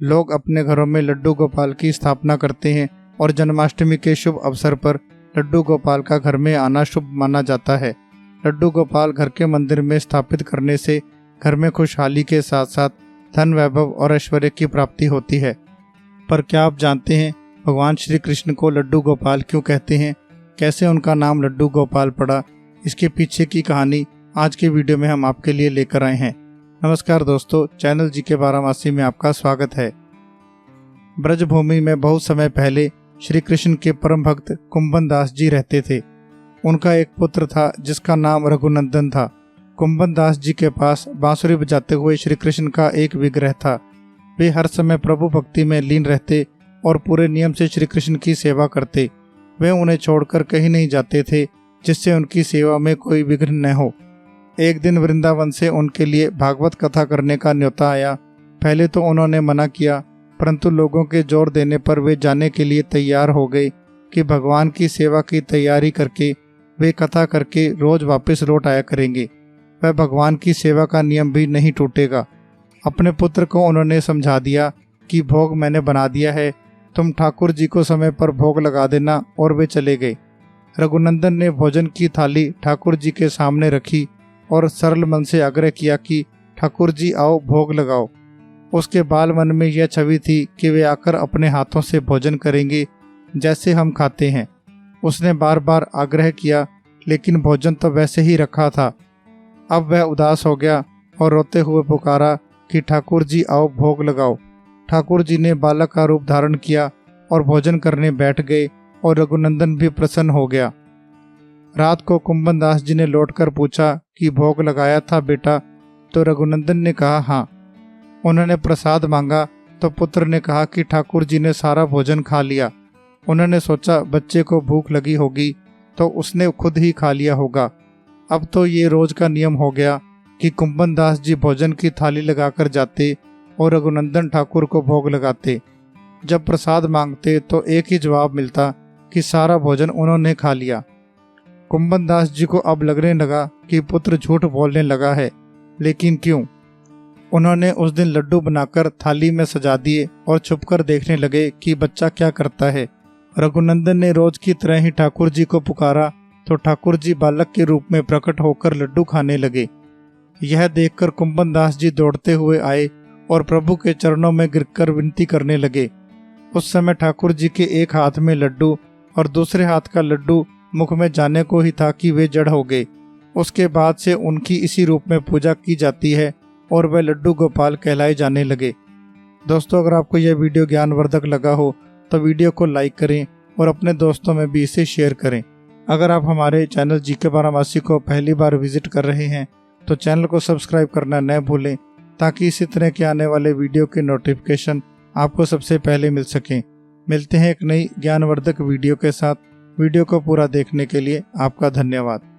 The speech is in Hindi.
लोग अपने घरों में लड्डू गोपाल की स्थापना करते हैं और जन्माष्टमी के शुभ अवसर पर लड्डू गोपाल का घर में आना शुभ माना जाता है। लड्डू गोपाल घर के मंदिर में स्थापित करने से घर में खुशहाली के साथ साथ धन वैभव और ऐश्वर्य की प्राप्ति होती है। पर क्या आप जानते हैं भगवान श्री कृष्ण को लड्डू गोपाल क्यों कहते हैं? कैसे उनका नाम लड्डू गोपाल पड़ा? इसके पीछे की कहानी आज के वीडियो में हम आपके लिए लेकर आए हैं। नमस्कार दोस्तों, चैनल जीके बारामासी में आपका स्वागत है। ब्रजभूमि में बहुत समय पहले श्री कृष्ण के परम भक्त कुंभन दास जी रहते थे। उनका एक पुत्र था जिसका नाम रघुनंदन था। कुंभन दास जी के पास बांसुरी बजाते हुए श्री कृष्ण का एक विग्रह था। वे हर समय प्रभु भक्ति में लीन रहते और पूरे नियम से श्री कृष्ण की सेवा करते। वे उन्हें छोड़कर कहीं नहीं जाते थे जिससे उनकी सेवा में कोई विघ्न न हो। एक दिन वृंदावन से उनके लिए भागवत कथा करने का न्योता आया। पहले तो उन्होंने मना किया, परंतु लोगों के जोर देने पर वे जाने के लिए तैयार हो गए कि भगवान की सेवा की तैयारी करके वे कथा करके रोज वापस लौट आया करेंगे। वह भगवान की सेवा का नियम भी नहीं टूटेगा। अपने पुत्र को उन्होंने समझा दिया कि भोग मैंने बना दिया है, तुम ठाकुर जी को समय पर भोग लगा देना, और वे चले गए। रघुनंदन ने भोजन की थाली ठाकुर जी के सामने रखी और सरल मन से आग्रह किया कि ठाकुर जी आओ, भोग लगाओ। उसके बाल मन में यह छवि थी कि वे आकर अपने हाथों से भोजन करेंगे जैसे हम खाते हैं। उसने बार बार आग्रह किया, लेकिन भोजन तो वैसे ही रखा था। अब वह उदास हो गया और रोते हुए पुकारा कि ठाकुर जी आओ, भोग लगाओ। ठाकुर जी ने बालक का रूप धारण किया और भोजन करने बैठ गए और रघुनंदन भी प्रसन्न हो गया। रात को कुंभन दास जी ने लौटकर पूछा कि भोग लगाया था बेटा? तो रघुनंदन ने कहा हाँ। उन्होंने प्रसाद मांगा तो पुत्र ने कहा कि ठाकुर जी ने सारा भोजन खा लिया। उन्होंने सोचा बच्चे को भूख लगी होगी तो उसने खुद ही खा लिया होगा। अब तो ये रोज का नियम हो गया कि कुंभन दास जी भोजन की थाली लगाकर जाते और रघुनंदन ठाकुर को भोग लगाते। जब प्रसाद मांगते तो एक ही जवाब मिलता कि सारा भोजन उन्होंने खा लिया। कुंभन दास जी को अब लगने लगा कि पुत्र झूठ बोलने लगा है, लेकिन क्यों? उन्होंने उस दिन लड्डू बनाकर थाली में सजा दिए और छुपकर देखने लगे कि बच्चा क्या करता है। रघुनंदन ने रोज की तरह ही ठाकुर जी को पुकारा तो ठाकुर जी बालक के रूप में प्रकट होकर लड्डू खाने लगे। यह देखकर कुंभन दास जी दौड़ते हुए आए और प्रभु के चरणों में गिरकर विनती करने लगे। उस समय ठाकुर जी के एक हाथ में लड्डू और दूसरे हाथ का लड्डू मुख में जाने को ही था कि वे जड़ हो गए। उसके बाद से उनकी इसी रूप में पूजा की जाती है और वे लड्डू गोपाल कहलाए जाने लगे। दोस्तों, अगर आपको यह वीडियो ज्ञानवर्धक लगा हो तो वीडियो को लाइक करें और अपने दोस्तों में भी इसे शेयर करें। अगर आप हमारे चैनल जीके बारामासी को पहली बार विजिट कर रहे हैं तो चैनल को सब्सक्राइब करना न भूलें, ताकि इसी तरह के आने वाले वीडियो के नोटिफिकेशन आपको सबसे पहले मिल सकें। मिलते हैं एक नई ज्ञानवर्धक वीडियो के साथ। वीडियो को पूरा देखने के लिए आपका धन्यवाद।